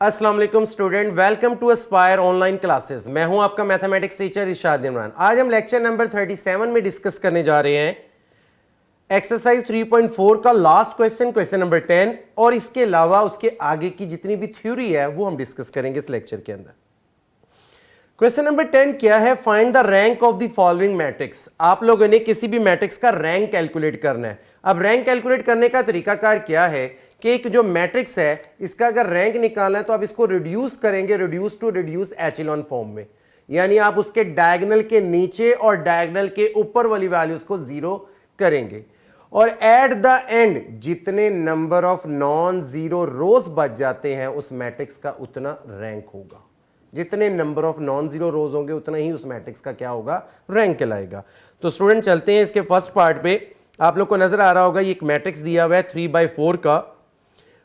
अस्सलाम वालेकुम student, welcome to Aspire online classes. मैं हूं आपका मैथमेटिक्स टीचर इरशाद इमरान। आज हम लेक्चर नंबर 37 में डिस्कस करने जा रहे हैं एक्सरसाइज 3.4 का लास्ट क्वेश्चन, क्वेश्चन नंबर 10, और इसके अलावा उसके आगे की जितनी भी थ्योरी है वो हम डिस्कस करेंगे इस लेक्चर के अंदर। क्वेश्चन नंबर 10 क्या है? Find the rank of the following matrix. आप लोगों ने किसी भी मैट्रिक्स का रैंक कैलकुलेट करना है। अब रैंक कैलकुलेट करने का तरीकाकार क्या है कि एक जो मैट्रिक्स है इसका अगर रैंक निकालना है तो आप इसको रिड्यूस करेंगे, reduce to reduce echelon form में, यानी आप उसके डायगोनल के नीचे और डायगोनल के ऊपर वाली वैल्यूज को जीरो करेंगे और एट द एंड जितने नंबर ऑफ नॉन जीरो रोज बच जाते हैं उस मैट्रिक्स का उतना रैंक होगा। जितने नंबर ऑफ नॉन जीरो रोज होंगे उतना ही उस मैट्रिक्स का क्या होगा? रैंक कहलाएगा। तो स्टूडेंट चलते हैं इसके फर्स्ट पार्ट पे। आप लोग को नजर आ रहा होगा ये एक मैट्रिक्स दिया हुआ है 3/4 का।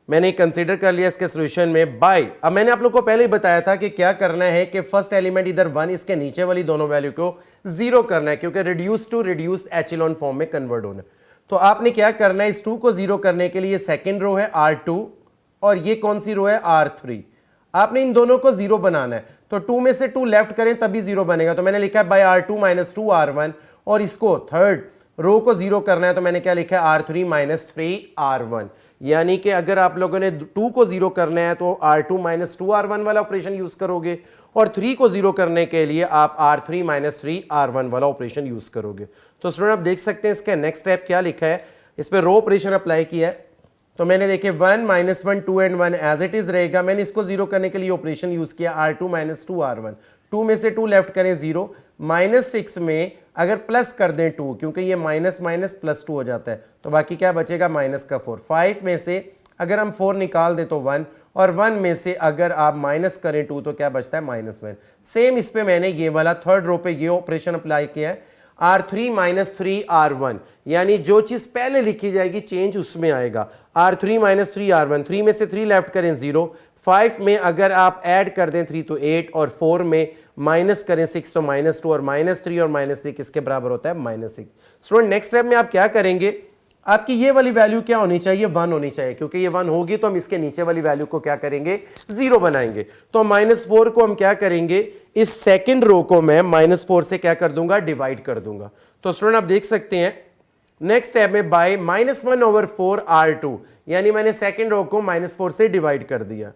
मैंने कंसीडर कर लिया इसके सॉल्यूशन में बाय। अब मैंने आप लोग को पहले ही बताया था कि क्या करना है कि फर्स्ट एलिमेंट इधर 1, इसके नीचे वाली दोनों वैल्यू को जीरो करना है क्योंकि reduce to reduce echelon form में कन्वर्ट होना है। तो आपने क्या करना है, इस 2 को जीरो करने के लिए सेकेंड रो है R2 और ये कौन सी रो है? R3। आपने इन दोनों को जीरो बनाना है तो 2 में से 2 लेफ्ट करें तभी जीरो बनेगा। तो मैंने लिखा है बाय R2 - 2R1 और इसको थर्ड रो को जीरो करना है तो मैंने क्या लिखा है? R3 - 3R1। यानी कि अगर आप लोगों ने 2 को जीरो करना है तो R2 - 2R1 वाला ऑपरेशन यूज करोगे और 3 को जीरो करने के लिए आप R3 - 3R1 वाला ऑपरेशन यूज करोगे। तो स्टूडेंट आप देख सकते हैं इसका नेक्स्ट स्टेप क्या लिखा है। इस पर रो ऑपरेशन अप्लाई किया है तो मैंने देखे 1 - 1 2 एंड 1 एज इट इज रहेगा। मैंने इसको जीरो करने के लिए ऑपरेशन यूज किया R2 - 2R1। 2 में से 2 लेफ्ट करें 0, -6 में अगर प्लस कर दें 2 क्योंकि ये माइनस माइनस प्लस 2 हो जाता है तो बाकी क्या बचेगा? माइनस का 4। 5 में से अगर हम 4 निकाल दें तो 1 और 1 में से अगर आप माइनस करें 2 तो क्या बचता है? -1। सेम इस पे मैंने ये वाला थर्ड रो पे ये ऑपरेशन अप्लाई किया है R3 - 3R1, यानी जो चीज पहले लिखी जाएगी चेंज उसमें आएगा। R3 - 3R1, 3 में से 3 लेफ्ट करें 0, 5 में अगर आप ऐड कर दें 3 तो 8 और 4 में माइनस करें 6 तो -2 और -3 और -3 किसके बराबर होता है? -6। स्टूडेंट नेक्स्ट स्टेप में आप क्या करेंगे? आपकी ये वाली वैल्यू क्या होनी चाहिए? 1 होनी चाहिए क्योंकि ये 1 होगी तो हम इसके नीचे वाली वैल्यू को क्या करेंगे? 0 बनाएंगे। तो -4 को हम क्या करेंगे? इस सेकंड रो को मैं -4 से क्या कर दूंगा? डिवाइड कर दूंगा। तो स्टूडेंट आप देख सकते हैं नेक्स्ट स्टेप में बाय -1/4 R2, यानी मैंने सेकंड रो को -4 से डिवाइड कर दिया।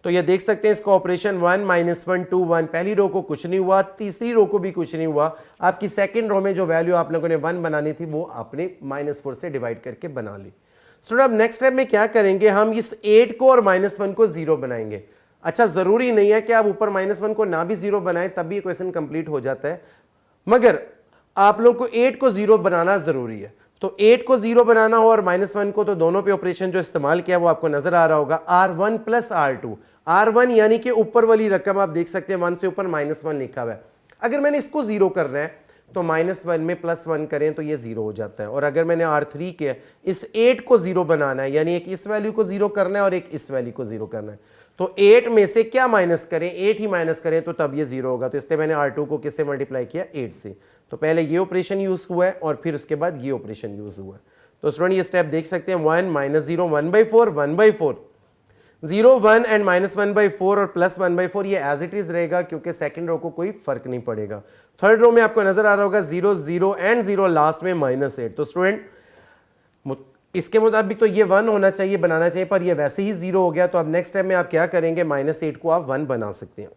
तो ये देख सकते हैं इसका ऑपरेशन 1 - 1 2 1। पहली रो को कुछ नहीं हुआ, तीसरी रो को भी कुछ नहीं हुआ। आपकी सेकंड रो में जो वैल्यू आप लोगों ने 1 बनानी थी वो आपने -4 से डिवाइड करके बना ली। स्टूडेंट अब नेक्स्ट स्टेप में क्या करेंगे? हम इस 8 को और -1 को 0 बनाएंगे। अच्छा, जरूरी नहीं है कि आप ऊपर -1 को ना भी 0 बनाएं तब भी क्वेश्चन कंप्लीट हो जाता है, मगर आप लोग को 8 को 0 बनाना जरूरी है। तो 8 को 0 बनाना हो और -1 को, तो दोनों पे ऑपरेशन जो इस्तेमाल किया वो आपको नजर आ रहा होगा। R1 + R2। R1 यानी कि ऊपर वाली रकम आप देख सकते हैं 1 से ऊपर -1 लिखा हुआ है। अगर मैंने इसको 0 करना है तो -1 में +1 करें तो ये 0 हो जाता है। और अगर मैंने R3 के इस 8 को 0 बनाना है, यानी एक इस वैल्यू को 0 करना है और एक इस वैल्यू को 0 करना है, तो 8 में से क्या माइनस करें? 8 ही माइनस करें तो तब ये 0 होगा। तो इसलिए मैंने R2 को किससे मल्टीप्लाई किया? 8 से। तो पहले ये ऑपरेशन यूज हुआ है और फिर उसके बाद ये ऑपरेशन यूज हुआ है। तो स्टूडेंट ये स्टेप देख सकते हैं 1 - 0 1/4 1/4 0 1 एंड -1/4 और +1/4 ये एज इट इज रहेगा क्योंकि सेकंड रो को कोई फर्क नहीं पड़ेगा। थर्ड रो में आपको नजर आ रहा होगा 0 0 एंड 0 लास्ट में -8। तो स्टूडेंट इसके मुताबिक तो ये 1 होना चाहिए, बनाना चाहिए, पर ये वैसे ही 0 हो गया। तो अब नेक्स्ट टाइम में आप क्या करेंगे? -8 को आप 1 बना सकते हैं।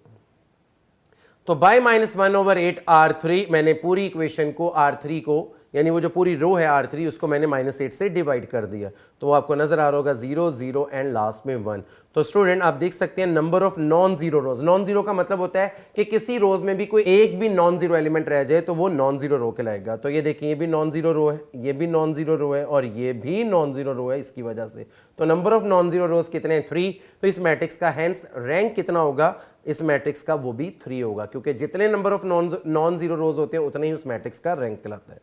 तो बाय -1/8 R3 मैंने पूरी इक्वेशन को R3 को, यानी वो जो पूरी रो है R3 उसको मैंने -8 से डिवाइड कर दिया। तो वो आपको नजर आ रहा होगा 0 0 एंड लास्ट में 1। तो स्टूडेंट आप देख सकते हैं number of non zero rose. Non zero का मतलब होता है कि किसी रोज में भी कोई एक भी नॉन जीरो एलिमेंट रह जाए तो वो नॉन जीरो रो कहलाएगा। तो ये देखिए ये भी नॉन जीरो रो है, ये भी नॉन जीरो रो है और ये भी नॉन जीरो रो है इसकी वजह से। तो नंबर ऑफ नॉन जीरो रोज कितने हैं? 3। तो इस मैट्रिक्स का हेंस रैंक कितना होगा? इस मैट्रिक्स का वो भी 3 होगा क्योंकि जितने नंबर ऑफ नॉन जीरो रोज होते हैं उतने ही उस मैट्रिक्स का रैंक कहलाता है।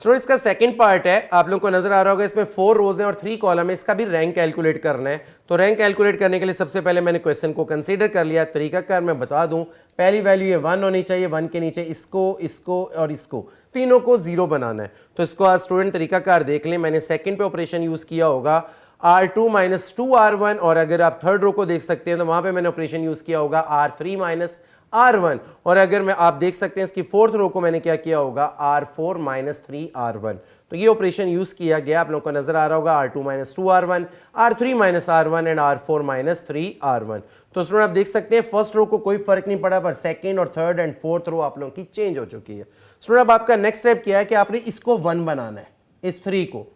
स्टूडेंट इसका सेकंड पार्ट है, आप लोगों को नजर आ रहा होगा इसमें 4 रोज हैं और 3 कॉलम है। इसका भी रैंक कैलकुलेट करना है। तो रैंक कैलकुलेट करने के लिए सबसे पहले मैंने क्वेश्चन को कंसीडर कर लिया। तरीकाकार मैं बता दूं, पहली वैल्यू ये 1 होनी चाहिए, 1 के नीचे इसको, इसको और इसको, तीनों को 0 बनाना है। तो इसको आज स्टूडेंट तरीकाकार देख लें। मैंने सेकंड पे ऑपरेशन यूज किया होगा R2 माइनस 2R1, और अगर आप थर्ड रो को देख सकते हैं तो वहां पे मैंने ऑपरेशन यूज किया होगा R3 माइनस R1, और अगर मैं आप देख सकते हैं इसकी फोर्थ रो को मैंने क्या किया होगा R4 माइनस 3R1। तो ये ऑपरेशन यूज किया गया, आप लोगों को नजर आ रहा होगा R2 minus 2R1, R3 minus R1 and R4 minus 3R1। तो स्टूडेंट आप देख सकते हैं फर्स्ट रो को कोई फर्क नहीं पड़ा, पर सेकंड और थर्ड एंड फोर्थ रो आप लोगों की चेंज हो चुकी है। स्टूडेंट अब आपका नेक्स्ट स्टेप क्या है कि आपने इसको 1 बनाना है, इस 3 को।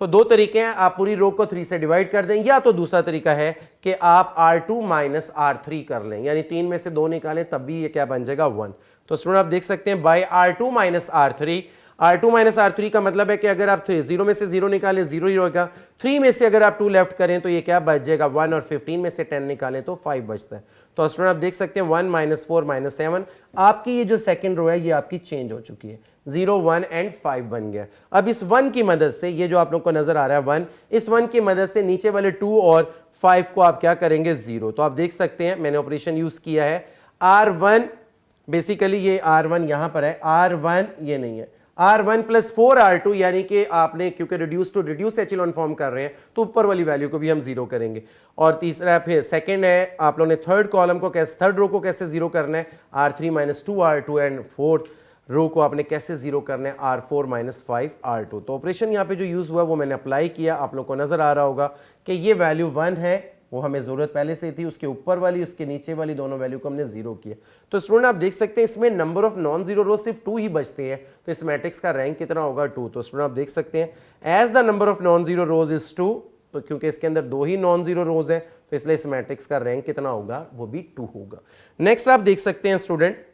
तो दो तरीके हैं, आप पूरी रो को 3 से डिवाइड कर दें, या तो दूसरा तरीका है कि आप R2 माइनस R3 कर लें, यानी 3 में से 2 निकालें, तब भी ये क्या बन जाएगा 1। तो स्टूडेंट आप देख सकते हैं bye R2 minus R3, R2 minus R3 का मतलब है कि अगर आप 0 में से 0 निकालें 0 ही होगा, 3 में से अगर आप 2 लेफ्ट करें तो ये क्या बच जाएगा 1, और 15 में से 10 निकालें तो 5 बचता है। तो स्टूडेंट आप देख सकते हैं 1 माइनस 4 माइनस 7, आपकी ये जो सेकंड रो है ये आपकी चेंज हो चुकी है, 0 1 एंड 5 बन गया। अब इस 1 की मदद से, ये जो आप लोग को नजर आ रहा है 1, इस 1 की मदद से नीचे वाले 2 और 5 को आप क्या करेंगे 0। तो आप देख सकते हैं मैंने ऑपरेशन यूज किया है R1, बेसिकली ये R1 यहां पर है, R1 ये नहीं है, R1 प्लस 4R2, यानी कि आपने क्योंकि रिड्यूस टू रिड्यूस एचिलॉन फॉर्म कर रहे हैं तो ऊपर वाली वैल्यू को भी हम 0 करेंगे। और तीसरा फिर सेकंड है, आप लोगों ने थर्ड कॉलम को कैसे, थर्ड रो को कैसे 0 करना है, R3 minus 2R2, and fourth रो को आपने कैसे 0 करना है, R4 माइनस 5R2। तो ऑपरेशन यहाँ पे जो यूज हुआ वो मैंने अप्लाई किया, आप लोग को नजर आ रहा होगा कि ये वैल्यू 1 है, वो हमें जरूरत पहले से थी, उसके ऊपर वाली उसके नीचे वाली दोनों वैल्यू को हमने 0 किया। तो स्टूडेंट आप देख सकते हैं इसमें नंबर ऑफ नॉन जीरो रो सिर्फ 2 ही बचते हैं, तो इस मैट्रिक्स का रैंक कितना होगा 2। तो स्टूडेंट आप देख सकते हैं as the number of non zero rows is 2, तो क्योंकि इसके अंदर 2 ही नॉन जीरो रोज है तो इसलिए इस मैट्रिक्स का रैंक कितना होगा, वो भी 2 होगा। नेक्स्ट आप देख सकते हैं स्टूडेंट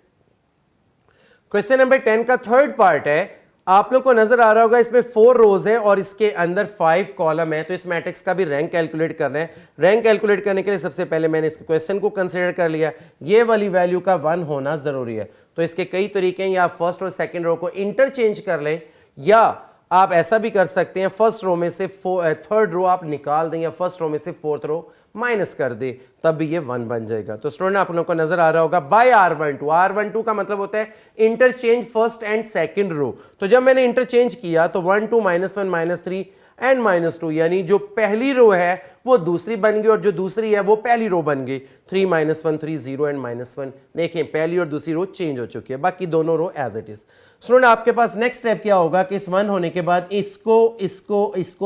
क्वेश्चन नंबर 10 का थर्ड पार्ट है, आप लोग को नजर आ रहा होगा इसमें 4 रोज है और इसके अंदर 5 कॉलम है, तो इस मैट्रिक्स का भी रैंक कैलकुलेट करना है। रैंक कैलकुलेट करने के लिए सबसे पहले मैंने इस क्वेश्चन को कंसीडर कर लिया, ये वाली वैल्यू का 1 होना जरूरी है। तो इसके कई तरीके हैं, या आप फर्स्ट और सेकंड रो को इंटरचेंज कर लें, या आप ऐसा भी कर सकते हैं फर्स्ट रो में से थर्ड रो आप निकाल दें, या फर्स्ट रो में से फोर्थ रो माइनस कर दे, तब भी ये 1 बन जाएगा। तो स्टूडेंट आप लोगों को नजर आ रहा होगा बाय R12 का मतलब होता है interchange first and second row. तो जब मैंने इंटरचेंज किया तो 1 2 -1 -3 एंड -2, यानी जो पहली रो है वो दूसरी बन गई और जो दूसरी है वो पहली रो बन गई, 3 -1 3 0 एंड -1। देखें पहली और दूसरी रो चेंज हो चुकी है, बाकी दोनों रो एज इट इज। स्टूडेंट आपके पास नेक्स्ट स्टेप क्या होगा कि इस 1 होने के बाद इसको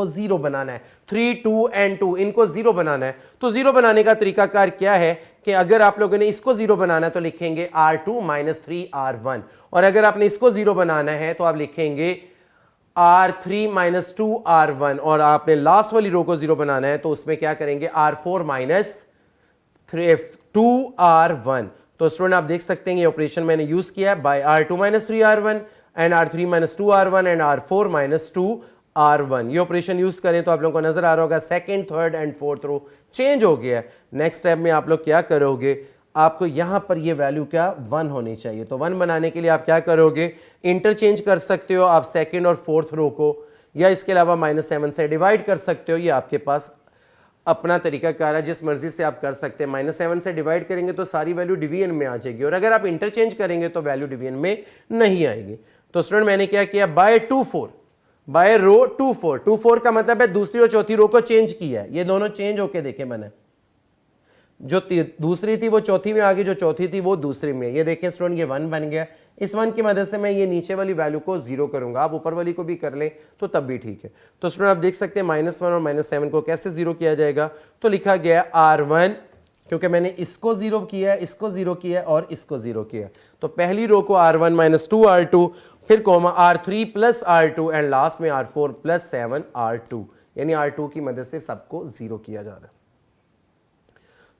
0 बनाना है, 3 2 एंड 2 इनको 0 बनाना है। तो 0 बनाने का तरीकाकार क्या है कि अगर आप लोगों ने इसको 0 बनाना है तो लिखेंगे R2 माइनस 3R1, और अगर आपने इसको 0 बनाना है तो आप लिखेंगे R3 माइनस 2R1, और आपने लास्ट वाली रो को 0 बनाना है तो उसमें क्या करेंगे R4 माइनस 2R1। तो स्टूडेंट आप देख सकते हैं ये ऑपरेशन मैंने यूज किया by R2 minus 3R1 and R3 minus 2R1 and R4 minus 2R1। ये ऑपरेशन यूज करें तो आप लोगों को नजर आ रहा होगा second third and fourth row change हो गया है। नेक्स्ट स्टेप में आप लोग क्या करोगे, आपको यहां पर ये वैल्यू क्या 1 होनी चाहिए। तो 1 बनाने के लिए आप क्या करोगे, इंटरचेंज कर सकते हो आप सेकंड और फोर्थ रो को, या इसके अलावा -7 से डिवाइड कर सकते हो, ये आपके पास अपना तरीका कार है, जिस मर्जी से आप कर सकते हैं। -7 से डिवाइड करेंगे तो सारी वैल्यू डिवीजन में आ जाएगी, और अगर आप इंटरचेंज करेंगे तो वैल्यू डिवीजन में नहीं आएगी। तो स्टूडेंट मैंने क्या किया बाय 2 4 बाय रो 2 4 2 4 का मतलब है दूसरी और चौथी रो को चेंज किया है, ये दोनों चेंज होके देखे मैंने, जो दूसरी थी वो चौथी में आ गई, जो चौथी थी वो दूसरी में। ये देखें स्टूडेंट ये 1 बन गया, इस 1 की मदद से मैं ये नीचे वाली वैल्यू को 0 करूंगा, आप ऊपर वाली को भी कर लें तो तब भी ठीक है। तो स्टूडेंट आप देख सकते हैं -1 और -7 को कैसे 0 किया जाएगा, तो लिखा गया R1, क्योंकि मैंने इसको 0 किया, इसको 0 किया और इसको 0 किया, तो पहली रो को R1 माइनस 2R2, फिर coma R3 plus R2 and last में R4 प्लस 7R2, यानी R2 की मदद से सबको 0 किया जा रहा है।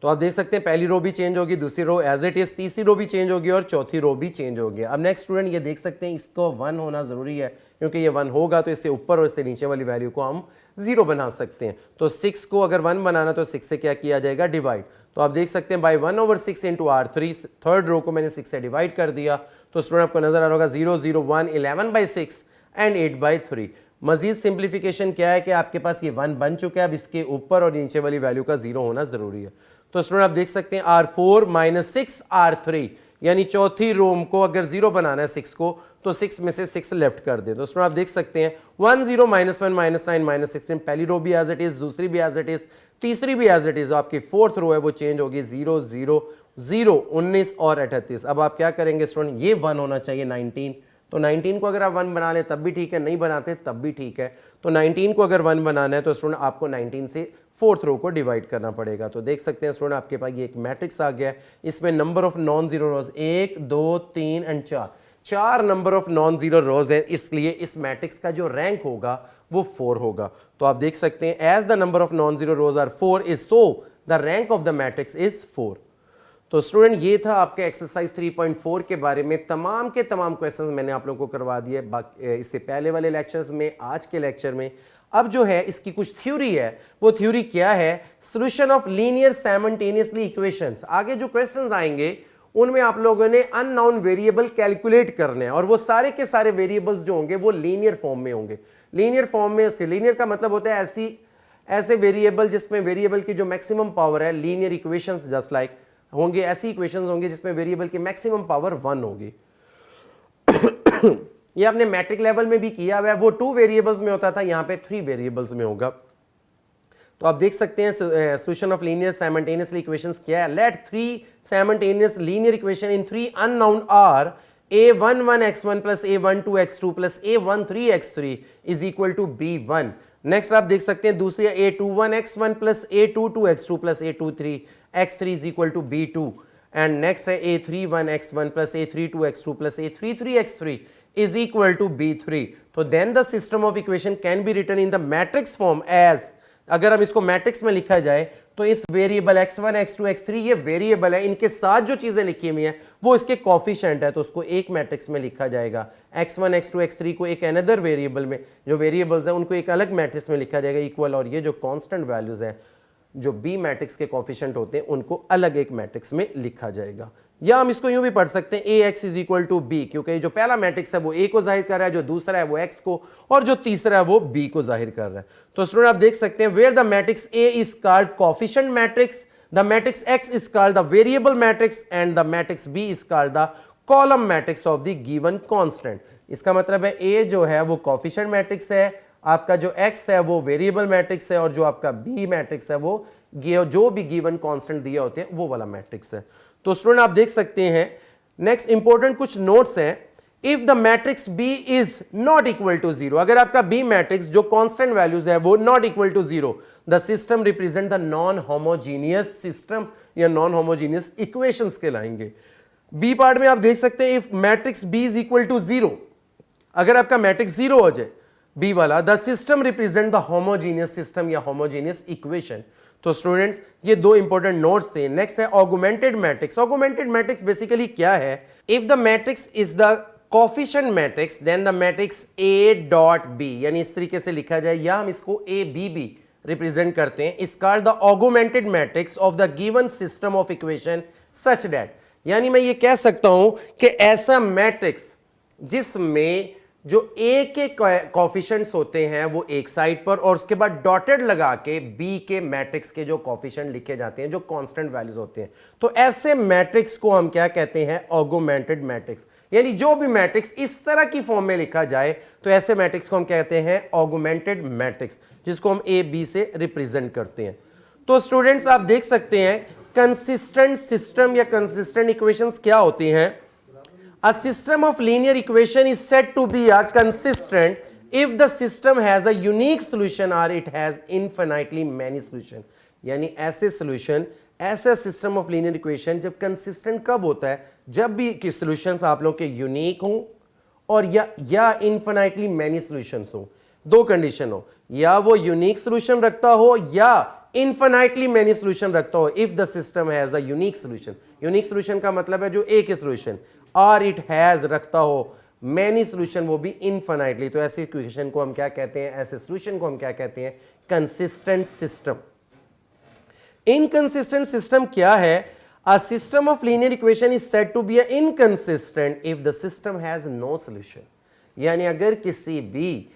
तो आप देख सकते हैं पहली रो भी चेंज होगी, दूसरी रो एज इट इज, तीसरी रो भी चेंज होगी और चौथी रो भी चेंज होगी। अब नेक्स्ट स्टूडेंट ये देख सकते हैं इसको 1 होना जरूरी है, क्योंकि ये 1 होगा तो इससे ऊपर और इससे नीचे वाली वैल्यू को हम 0 बना सकते हैं। तो 6 को अगर 1 बनाना तो 6 से क्या किया जाएगा डिवाइड, तो आप देख सकते हैं by 1/6 into R3, third row को मैंने 6 से डिवाइड कर दिया, तो स्टूडेंट आपको नजर आ रहा होगा 0 0 1 11/6 एंड 8/3। मजीद सिंप्लीफिकेशन क्या है कि आपके पास ये 1 बन चुका है, अब इसके ऊपर और नीचे वाली वैल्यू का 0 होना जरूरी है। तो स्टूडेंट आप देख सकते हैं R4 माइनस 6R3, यानी चौथी रो को अगर 0 बनाना है 6 को, तो 6 में से 6 लेफ्ट कर दे। तो उसमें आप देख सकते हैं 1 0 -1 -9 -16, पहली रो भी एज इट इज, दूसरी भी एज इट इज, तीसरी भी एज इट इज। आपकी फोर्थ रो है वो चेंज होगी 0 0 0 19 और 38। अब आप क्या करेंगे स्टूडेंट, ये 1 होना चाहिए 19, तो 19 को अगर आप 1 बना लें तब भी ठीक है, नहीं बनाते तब भी ठीक है। तो 19 को अगर 1 बनाना है तो स्टूडेंट आपको 19 से फोर्थ रो को डिवाइड करना पड़ेगा। तो देख सकते हैं स्टूडेंट आपके पास ये एक मैट्रिक्स आ गया है, इसमें number of non zero rose 1 2 3 and 4 number of non zero रोज है, इसलिए इस मैट्रिक्स का जो रैंक होगा वो 4 होगा। तो आप देख सकते हैं as the number of non zero rows are 4 is so the rank of the matrix is 4। तो स्टूडेंट ये था आपके एक्सरसाइज 3.4 के बारे में तमाम के तमाम क्वेश्चंस मैंने आप लोगों को करवा दिए इससे पहले वाले लेक्चर्स में, आज के लेक्चर में। अब जो है इसकी कुछ थ्योरी है, वो थ्योरी क्या है, solution of linear simultaneously equations. आगे जो क्वेश्चंस आएंगे उनमें आप लोगों ने अननोन वेरिएबल कैलकुलेट करने हैं और वो सारे के सारे वेरिएबल्स जो होंगे वो लीनियर फॉर्म में होंगे। लीनियर फॉर्म में से लीनियर का मतलब होता है ऐसे वेरिएबल जिसमें वेरिएबल की जो मैक्सिमम पावर है, लीनियर इक्वेशंस जस्ट लाइक होंगे, ऐसी इक्वेशंस होंगे जिसमें वेरिएबल की मैक्सिमम पावर 1 होगी। ये आपने मैट्रिक लेवल में भी किया हुआ है, वो 2 वेरिएबल्स में होता था, यहां पे 3 वेरिएबल्स में होगा। तो आप देख सकते हैं solution of linear simultaneously equations क्या है। Let 3 simultaneous linear equation in 3 unknown are a11x1 plus a12x2 plus a13x3 is equal to b1। Next आप देख सकते हैं दूसरी a21x1 plus a22x2 plus a23x3 is equal to b2 and next है a31x1 plus a32x2 plus a33x3 is equal to b3। तो then the system of equation can be written in the matrix form as, अगर हम इसको matrix में लिखा जाए तो इस वेरिएबल x1 x2 x3 ये वेरिएबल है, इनके साथ जो चीजें लिखी हुई हैं वो इसके कोफिशिएंट है, तो उसको एक मैट्रिक्स में लिखा जाएगा। x1 x2 x3 को एक अनदर वेरिएबल में, जो वेरिएबल्स हैं उनको एक अलग मैट्रिक्स में लिखा जाएगा इक्वल, और ये जो कांस्टेंट वैल्यूज हैं जो बी मैट्रिक्स के कोफिशिएंट होते हैं उनको अलग एक मैट्रिक्स में लिखा जाएगा। या हम इसको यूं भी पढ़ सकते हैं ax is equal to B, क्योंकि जो पहला मैट्रिक्स है वो a को जाहिर कर रहा है, जो दूसरा है वो x को, और जो तीसरा है वो b को जाहिर कर रहा है। तो स्टूडेंट आप देख सकते हैं where the matrix a is called coefficient matrix, the matrix x is called the variable matrix and the matrix b is called the column matrix of the given constant. इसका मतलब है a जो है वो कोफिशिएंट मैट्रिक्स है, आपका जो x है वो वेरिएबल मैट्रिक्स है, और जो आपका b मैट्रिक्स है वो जो भी गिवन कांस्टेंट दिए होते हैं वो वाला मैट्रिक्स है। तो स्टूडेंट आप देख सकते हैं नेक्स्ट इंपॉर्टेंट कुछ नोट्स हैं। If the matrix B is not equal to 0, अगर आपका B मैट्रिक्स जो कांस्टेंट वैल्यूज है वो not equal to 0, the system represent the non homogeneous system या नॉन होमोजीनियस इक्वेशंस कहलाएंगे। बी पार्ट में आप देख सकते हैं if matrix B is equal to 0, अगर आपका मैट्रिक्स 0 हो जाए B वाला, the system represent the homogeneous system या होमोजीनियस इक्वेशन। तो स्टूडेंट्स ये दो इंपॉर्टेंट नोट्स थे। नेक्स्ट है augmented matrix. Augmented matrix basically क्या है, if the matrix is the coefficient matrix then the matrix A dot B, यानी इस तरीके से लिखा जाए या हम इसको ABB रिप्रेजेंट करते हैं, is called the augmented matrix of the given system of equation such that, यानी मैं ये कह सकता हूं कि ऐसा मैट्रिक्स जिसमें जो A के कोफिशिएंट्स होते हैं वो एक साइड पर, और उसके बाद डॉटेड लगा के B के मैट्रिक्स के जो कोफिशिएंट लिखे जाते हैं जो कांस्टेंट वैल्यूज होते हैं, तो ऐसे मैट्रिक्स को हम क्या कहते हैं, ऑगमेंटेड मैट्रिक्स। यानी जो भी मैट्रिक्स इस तरह की फॉर्म में लिखा जाए तो ऐसे मैट्रिक्स को हम कहते हैं ऑगमेंटेड मैट्रिक्स, जिसको हम A B से रिप्रेजेंट करते हैं। तो स्टूडेंट्स आप देख सकते हैं कंसिस्टेंट सिस्टम या कंसिस्टेंट इक्वेशंस क्या होती हैं। A system of linear equation is said to be a consistent if the system has a unique solution or it has infinitely many solution। यानी ऐसे solution, ऐसा system of linear equation जब consistent कब होता है, जब भी कि solutions आप लोग के unique हों और या infinitely many solutions हो। दो कंडीशन हो, या वो unique solution रखता हो या infinitely many solution रखता हो। if the system has the unique solution, unique solution का मतलब है जो एक ही solution, और इट हैज रखता हो मैनी सोल्यूशन, वो भी इनफाइनाइटली, तो ऐसे इक्वेशन को हम क्या कहते हैं, ऐसे सोल्यूशन को हम क्या कहते हैं, कंसिस्टेंट सिस्टम। इनकंसिस्टेंट सिस्टम क्या है, a system of linear equation is said to be inconsistent if the system has no solution. यानी अगर किसी भी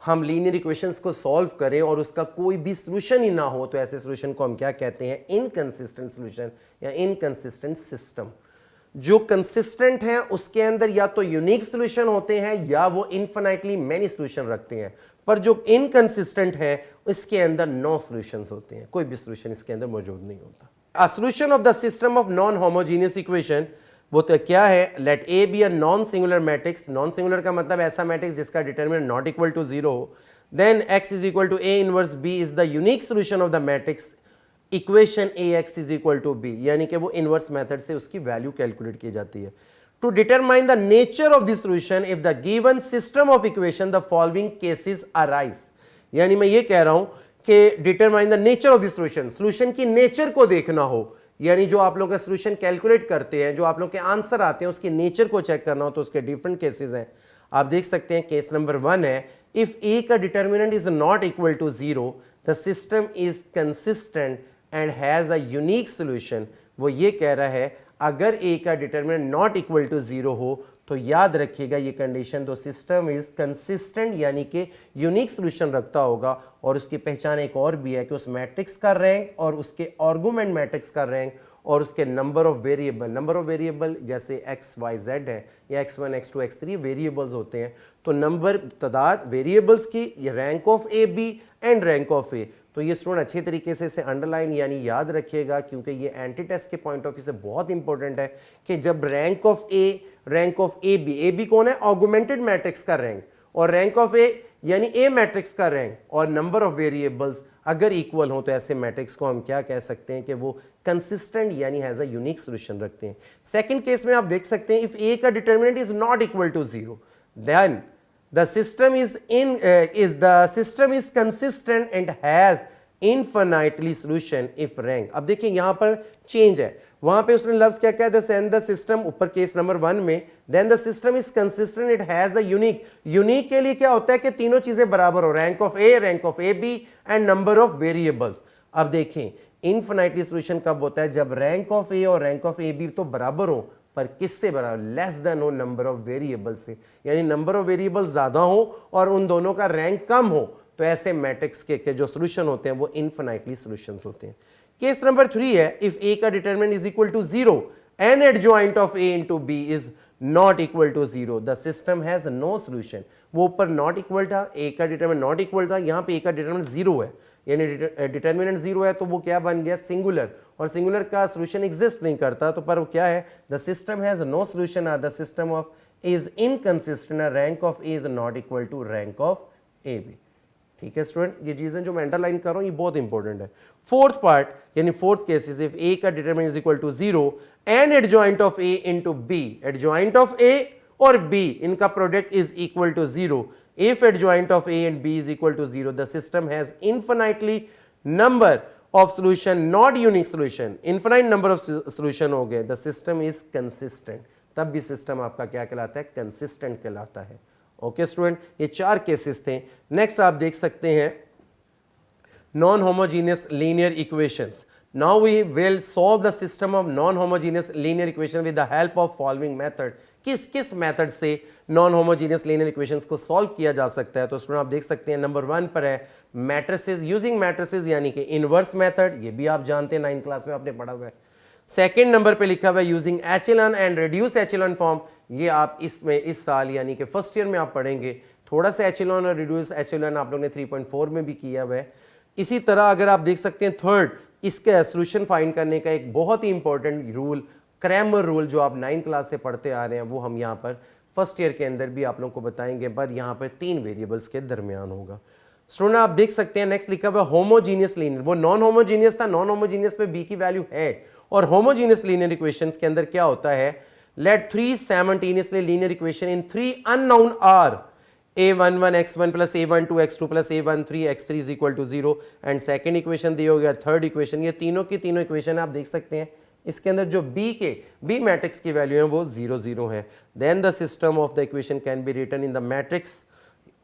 हम लीनियर इक्वेशंस को सॉल्व करें और उसका कोई भी सोल्यूशन ही ना हो, तो ऐसे सोल्यूशन को हम क्या कहते हैं, इनकंसिस्टेंट सोल्यूशन या इनकंसिस्टेंट सिस्टम। जो कंसिस्टेंट हैं उसके अंदर या तो यूनिक सोल्यूशन होते हैं या वो इनफिनाइटली मेनी सोल्यूशन रखते हैं, पर जो इनकंसिस्टेंट है इसके अंदर नो सॉल्यूशंस होते हैं, कोई भी सॉल्यूशन इसके अंदर मौजूद नहीं होता। A solution of the system of non homogeneous equation, वो तो क्या है, let A be a non singular matrix. Non singular का मतलब ऐसा मैट्रिक्स जिसका डिटरमिनेंट नॉट इक्वल टू 0 हो, then x is equal to a inverse b is the unique solution of the matrix equation ax is equal to b, यानी कि वो inverse method से उसकी वैल्यू कैलकुलेट की जाती है। To determine the nature of this solution if the given system of equation the following cases arise, यानी मैं ये कह रहा हूं कि determine the nature of this solution, solution की नेचर को देखना हो, यानी जो आप लोग का सॉल्यूशन कैलकुलेट करते हैं, जो आप लोग के आंसर आते हैं उसकी नेचर को चेक करना हो तो उसके डिफरेंट केसेस हैं। आप देख सकते हैं केस नंबर 1 है, इफ ए का determinant is not equal to 0 the system is consistent and has a unique solution. वो ये कह रहा है अगर ए का डिटरमिनेंट नॉट इक्वल टू 0 हो तो याद रखिएगा ये कंडीशन, तो सिस्टम इज कंसिस्टेंट यानी कि यूनिक सॉल्यूशन रखता होगा। और उसकी पहचान एक और भी है कि उस मैट्रिक्स का रैंक और उसके आर्गुमेंट मैट्रिक्स का रैंक और उसके नंबर ऑफ वेरिएबल जैसे x y z है या x1 x2 x3 वेरिएबल्स होते हैं, तो नंबर तादाद वेरिएबल्स की rank of A B and rank of A. तो ये स्टूडेंट अच्छे तरीके से इसे अंडरलाइन यानी याद रखिएगा, क्योंकि ये एंटी टेस्ट के पॉइंट ऑफ व्यू से बहुत इंपॉर्टेंट है कि जब रैंक ऑफ ए बी कौन है, ऑगुमेंटेड मैट्रिक्स का रैंक, और रैंक ऑफ ए यानी ए मैट्रिक्स का रैंक और नंबर ऑफ वेरिएबल्स अगर इक्वल हो तो ऐसे मैट्रिक्स को हम क्या कह सकते हैं कि वो कंसिस्टेंट यानी हैज अ यूनिक सॉल्यूशन रखते हैं। सेकंड केस में आप देख सकते हैं इफ ए का determinant is not equal to 0 then the system is consistent and has infinitely solution if rank। अब देखिए यहां पर चेंज है, वहां पे उसने लफ्ज क्या कहा, the system ऊपर केस नंबर 1 में, then the system is consistent, it has the unique के लिए क्या होता है कि तीनों चीजें बराबर हो, rank of A, rank of A B and number of variables. अब देखें इनफिनाइटली सॉल्यूशन कब होता है, जब रैंक ऑफ ए और रैंक ऑफ ए बी तो बराबर हो, पर किससे बराबर, लेस देन हो नंबर ऑफ वेरिएबल से, यानी नंबर ऑफ वेरिएबल ज्यादा हो और उन दोनों का रैंक कम हो, तो ऐसे मैट्रिक्स के जो सॉल्यूशन होते हैं वो इनफिनाइटली सॉल्यूशंस होते हैं। केस नंबर 3 है, इफ ए का determinant is equal to 0 and adjoint of A into B is not equal to 0 the system has no solution. वो ऊपर नॉट इक्वल था, ए का डिटरमिनेंट नॉट इक्वल था, यहां पे ए का डिटरमिनेंट 0 है, यानी डिटरमिनेंट 0 है तो वो क्या बन गया, सिंगुलर, और सिंगुलर का सॉल्यूशन एग्जिस्ट नहीं करता, तो पर वो क्या है, the system has no solution और the system of is inconsistent, rank of A is not equal to rank of A B. ठीक है स्टूडेंट, ये चीजें जो मैं अंडरलाइन कर रहा हूं ये बहुत इंपॉर्टेंट है। फोर्थ पार्ट यानी फोर्थ केसेस, इफ ए का determinant is equal to 0 and adjoint of A into B, adjoint of A और बी इनका product is equal to 0, if adjoint of a and b is equal to 0 the system has infinitely number of solution not unique solution, infinite number of solution हो गए, the system is consistent, तब भी system आपका क्या कहलाता है, consistent कहलाता है। ओके स्टूडेंट, ये 4 केसेस थे। नेक्स्ट आप देख सकते हैं non homogeneous linear equations. Now we will solve the system of non homogeneous linear equation with the help of following method. किस किस मेथड से नॉन होमोजेनियस लीनियर इक्वेशंस को सॉल्व किया जा सकता है, तो स्टूडेंट आप देख सकते हैं नंबर 1 पर है मैट्रिसेस, यूजिंग मैट्रिसेस यानी कि इनवर्स मेथड, ये भी आप जानते हैं 9th क्लास में आपने पढ़ा हुआ है। सेकंड नंबर पे लिखा हुआ है using echelon and reduce echelon form, ये आप इसमें इस साल यानी कि फर्स्ट ईयर में आप पढ़ेंगे। थोड़ा सा एचेलॉन और रिड्यूस एचेलॉन आप लोगों ने 3.4 में भी किया हुआ है। इसी तरह अगर आप देख सकते हैं थर्ड, इसके सोल्यूशन फाइंड करने का एक बहुत ही इंपॉर्टेंट रूल, क्रैमर रूल, जो आप 9th क्लास से पढ़ते आ रहे हैं, वो हम यहाँ पर फर्स्ट ईयर के अंदर भी आप लोगों को बताएंगे, पर यहाँ पर 3 वेरिएबल्स के दरमियान होगा। स्टूडेंट आप देख सकते हैं नेक्स्ट लिखा हुआ होमोजीनियस लीनियर, वो नॉन होमोजीनियस था, नॉन होमोजीनियस पे बी की वैल्यू है, और होमोजीनियस लीनियर इक्वेशंस के अंदर क्या होता है, let 3 simultaneously linear equation in 3 unknown are a11 x1 plus a12 x2 plus a13 x3 is equal to 0 and second equation दी हो गया, थर्ड इक्वेशन, ये तीनों की तीनों इक्वेशन आप देख सकते हैं। इसके अंदर जो बी मैट्रिक्स की वैल्यू है वो 0 0 है। Then the system of the equation can be written in the matrix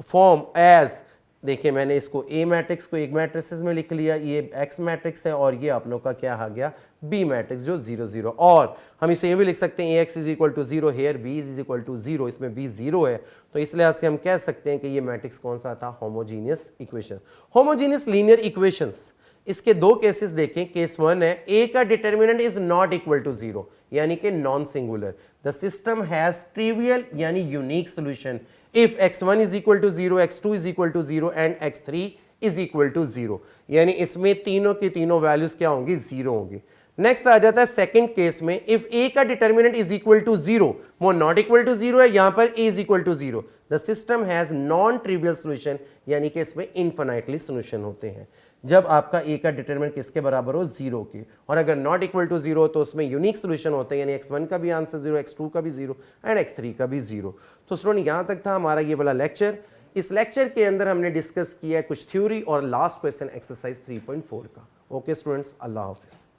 form as, देखिए मैंने इसको ए मैट्रिक्स को एक मैट्रिक्स में लिख लिया, ये एक्स मैट्रिक्स है और ये आप लोग का क्या आ गया, बी मैट्रिक्स जो 0 0, और हम इसे ये भी लिख सकते हैं X is equal to 0 here B is equal to 0, इसमें बी 0 है, तो इस लिहाज से हम कह सकते हैं कि ये मैट्रिक्स कौन सा था, homogeneous equation. Homogeneous linear equations इसके दो केसेस देखें। केस 1 है ए का determinant is not equal to 0 यानी कि non singular, the system has trivial यानी unique solution if x1 is equal to 0, x2 is equal to 0 and x3 is equal to 0, यानी इसमें तीनों की तीनों वैल्यूज क्या होंगी, 0 होंगी। नेक्स्ट आ जाता है सेकंड केस में, इफ a का डिटर्मिनेंट इज इक्वल टू 0, वो नॉट इक्वल टू 0 है, यहां पर a is equal to 0, the system has non trivial solution यानी कि इसमें इनफाइनाइटली सॉल्यूशन होते हैं जब आपका a का डिटरमिनेंट किसके बराबर हो, 0 की। और अगर नॉट इक्वल टू 0 तो उसमें यूनिक सॉल्यूशन होते हैं, यानी x1 का भी आंसर 0, x2 का भी 0 एंड x3 का भी 0। तो स्टूडेंट यहां तक था हमारा ये वाला लेक्चर। इस लेक्चर के अंदर हमने डिस्कस किया है कुछ थ्योरी और लास्ट क्वेश्चन एक्सरसाइज 3.4 का। ओके स्टूडेंट्स, अल्लाह हाफिज।